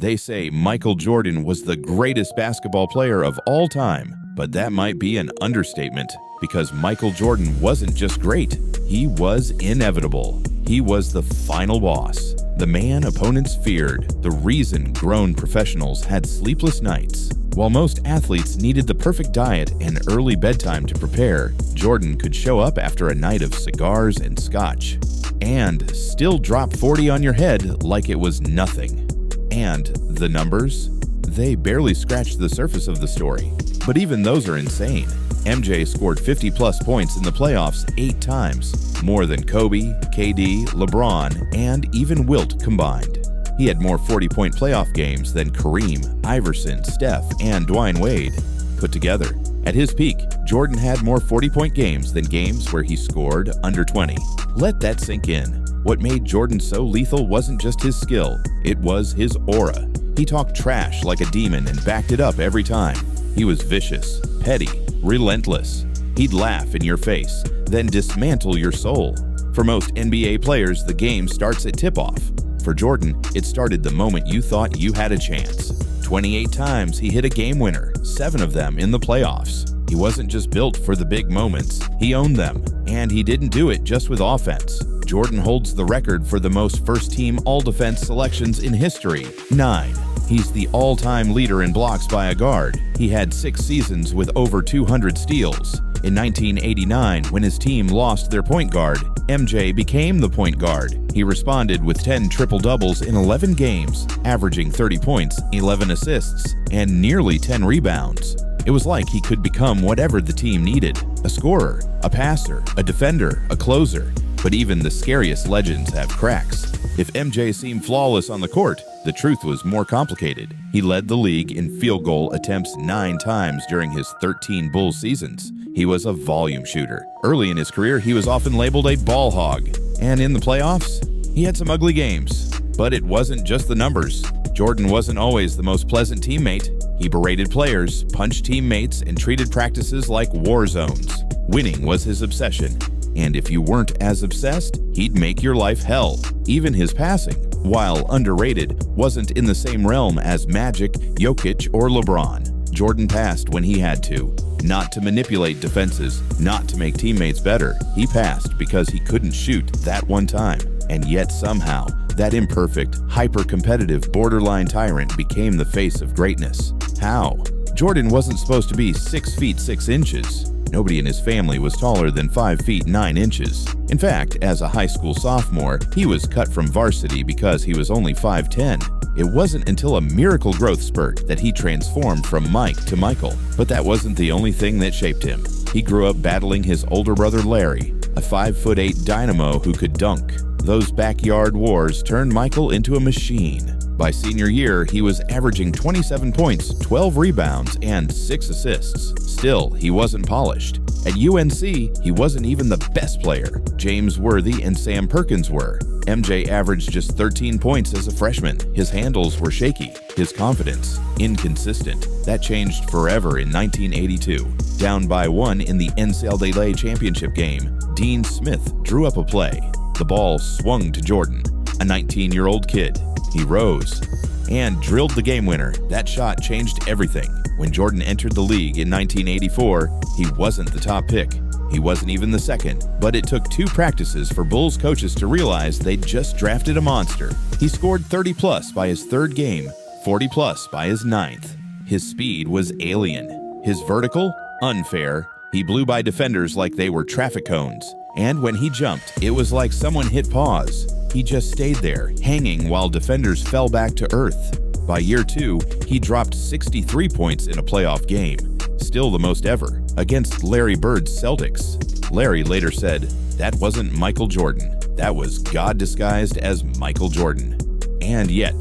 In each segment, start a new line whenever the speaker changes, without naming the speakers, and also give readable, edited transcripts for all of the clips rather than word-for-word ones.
They say Michael Jordan was the greatest basketball player of all time, but that might be an understatement because Michael Jordan wasn't just great, he was inevitable. He was the final boss, the man opponents feared, the reason grown professionals had sleepless nights. While most athletes needed the perfect diet and early bedtime to prepare, Jordan could show up after a night of cigars and scotch and still drop 40 on your head like it was nothing. And the numbers? They barely scratched the surface of the story. But even those are insane. MJ scored 50-plus points in the playoffs 8 times, more than Kobe, KD, LeBron, and even Wilt combined. He had more 40-point playoff games than Kareem, Iverson, Steph, and Dwyane Wade put together. At his peak, Jordan had more 40-point games than games where he scored under 20. Let that sink in. What made Jordan so lethal wasn't just his skill, it was his aura. He talked trash like a demon and backed it up every time. He was vicious, petty, relentless. He'd laugh in your face, then dismantle your soul. For most NBA players, the game starts at tip-off. For Jordan, it started the moment you thought you had a chance. 28 times he hit a game winner, 7 of them in the playoffs. He wasn't just built for the big moments, he owned them. And he didn't do it just with offense. Jordan holds the record for the most first-team all-defense selections in history, 9. He's the all-time leader in blocks by a guard. He had 6 seasons with over 200 steals. In 1989, when his team lost their point guard, MJ became the point guard. He responded with 10 triple-doubles in 11 games, averaging 30 points, 11 assists, and nearly 10 rebounds. It was like he could become whatever the team needed: a scorer, a passer, a defender, a closer. But even the scariest legends have cracks. If MJ seemed flawless on the court, the truth was more complicated. He led the league in field goal attempts 9 times during his 13 Bulls seasons. He was a volume shooter. Early in his career, he was often labeled a ball hog. And in the playoffs, he had some ugly games. But it wasn't just the numbers. Jordan wasn't always the most pleasant teammate. He berated players, punched teammates, and treated practices like war zones. Winning was his obsession. And if you weren't as obsessed, he'd make your life hell. Even his passing, while underrated, wasn't in the same realm as Magic, Jokic, or LeBron. Jordan passed when he had to. Not to manipulate defenses, not to make teammates better. He passed because he couldn't shoot that one time. And yet somehow, that imperfect, hyper-competitive, borderline tyrant became the face of greatness. How? Jordan wasn't supposed to be 6 feet 6 inches. Nobody in his family was taller than 5 feet 9 inches. In fact, as a high school sophomore, he was cut from varsity because he was only 5'10". It wasn't until a miracle growth spurt that he transformed from Mike to Michael. But that wasn't the only thing that shaped him. He grew up battling his older brother Larry, a 5'8" dynamo who could dunk. Those backyard wars turned Michael into a machine. By senior year, he was averaging 27 points, 12 rebounds, and 6 assists. Still, he wasn't polished. At UNC, he wasn't even the best player. James Worthy and Sam Perkins were. MJ averaged just 13 points as a freshman. His handles were shaky. His confidence, inconsistent. That changed forever in 1982. Down by 1 in the NCAA championship game, Dean Smith drew up a play. The ball swung to Jordan, a 19-year-old kid. He rose and drilled the game winner. That shot changed everything. When Jordan entered the league in 1984, he wasn't the top pick. He wasn't even the second, but it took 2 practices for Bulls coaches to realize they'd just drafted a monster. He scored 30-plus by his 3rd game, 40-plus by his 9th. His speed was alien. His vertical? Unfair. He blew by defenders like they were traffic cones. And when he jumped, it was like someone hit pause. He just stayed there, hanging while defenders fell back to earth. By year 2, he dropped 63 points in a playoff game, still the most ever, against Larry Bird's Celtics. Larry later said, "That wasn't Michael Jordan. That was God disguised as Michael Jordan." And yet,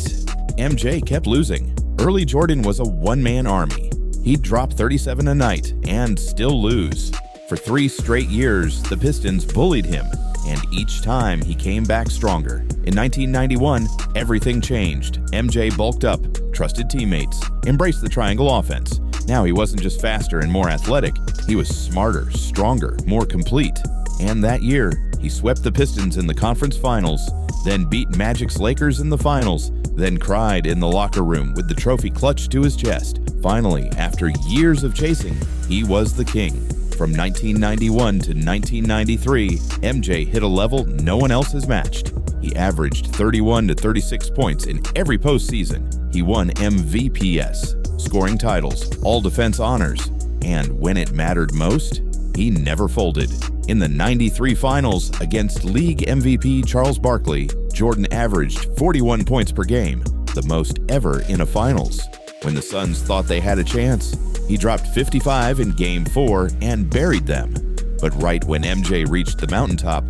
MJ kept losing. Early Jordan was a one-man army. He'd drop 37 a night and still lose. For 3 straight years, the Pistons bullied him, and each time he came back stronger. In 1991, everything changed. MJ bulked up, trusted teammates, embraced the triangle offense. Now he wasn't just faster and more athletic, he was smarter, stronger, more complete. And that year, he swept the Pistons in the conference finals, then beat Magic's Lakers in the finals, then cried in the locker room with the trophy clutched to his chest. Finally, after years of chasing, he was the king. From 1991 to 1993, MJ hit a level no one else has matched. He averaged 31 to 36 points in every postseason. He won MVPs, scoring titles, all-defense honors, and when it mattered most, he never folded. In the 93 finals against league MVP Charles Barkley, Jordan averaged 41 points per game, the most ever in a finals. When the Suns thought they had a chance, he dropped 55 in Game 4 and buried them. But right when MJ reached the mountaintop,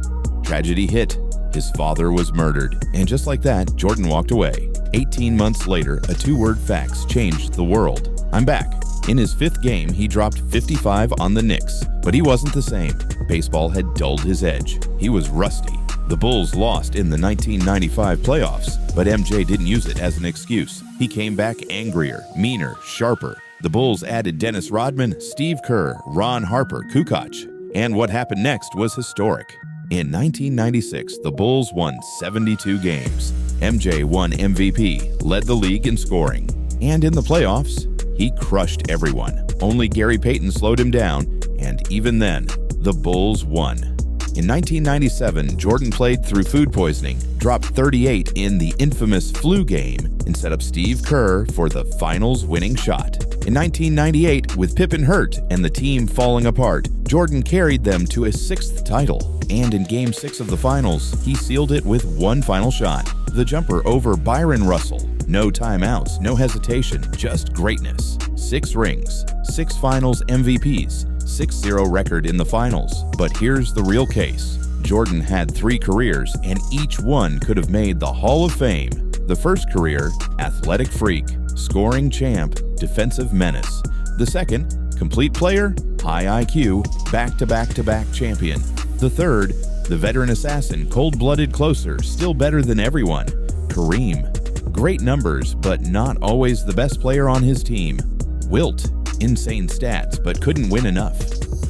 tragedy hit. His father was murdered, and just like that, Jordan walked away. 18 months later, a two-word fax changed the world. I'm back. In his 5th game, he dropped 55 on the Knicks, but he wasn't the same. Baseball had dulled his edge. He was rusty. The Bulls lost in the 1995 playoffs, but MJ didn't use it as an excuse. He came back angrier, meaner, sharper. The Bulls added Dennis Rodman, Steve Kerr, Ron Harper, Kukoc, and what happened next was historic. In 1996, the Bulls won 72 games. MJ won MVP, led the league in scoring, and in the playoffs, he crushed everyone. Only Gary Payton slowed him down, and even then, the Bulls won. In 1997, Jordan played through food poisoning, dropped 38 in the infamous flu game, and set up Steve Kerr for the finals winning shot. In 1998, with Pippen hurt and the team falling apart, Jordan carried them to a 6th title. And in Game 6 of the finals, he sealed it with one final shot, the jumper over Byron Russell. No timeouts, no hesitation, just greatness. 6 rings, 6 finals MVPs, 6-0 record in the finals. But here's the real case. Jordan had 3 careers, and each one could have made the Hall of Fame. The first career, athletic freak, scoring champ, defensive menace. The second, complete player, high IQ, back-to-back-to-back champion. The third, the veteran assassin, cold-blooded closer, still better than everyone, Kareem. Great numbers, but not always the best player on his team. Wilt, insane stats, but couldn't win enough.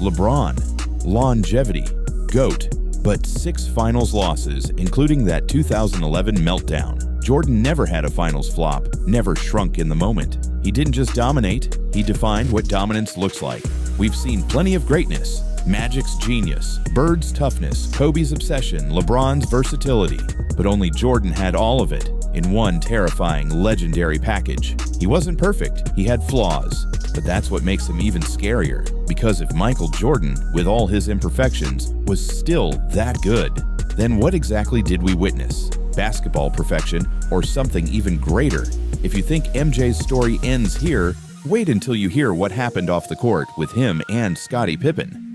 LeBron, longevity, GOAT, but 6 finals losses, including that 2011 meltdown. Jordan never had a finals flop, never shrunk in the moment. He didn't just dominate, he defined what dominance looks like. We've seen plenty of greatness, Magic's genius, Bird's toughness, Kobe's obsession, LeBron's versatility, but only Jordan had all of it in one terrifying, legendary package. He wasn't perfect, he had flaws, but that's what makes him even scarier. Because if Michael Jordan, with all his imperfections, was still that good, then what exactly did we witness? Basketball perfection, or something even greater? If you think MJ's story ends here, wait until you hear what happened off the court with him and Scottie Pippen.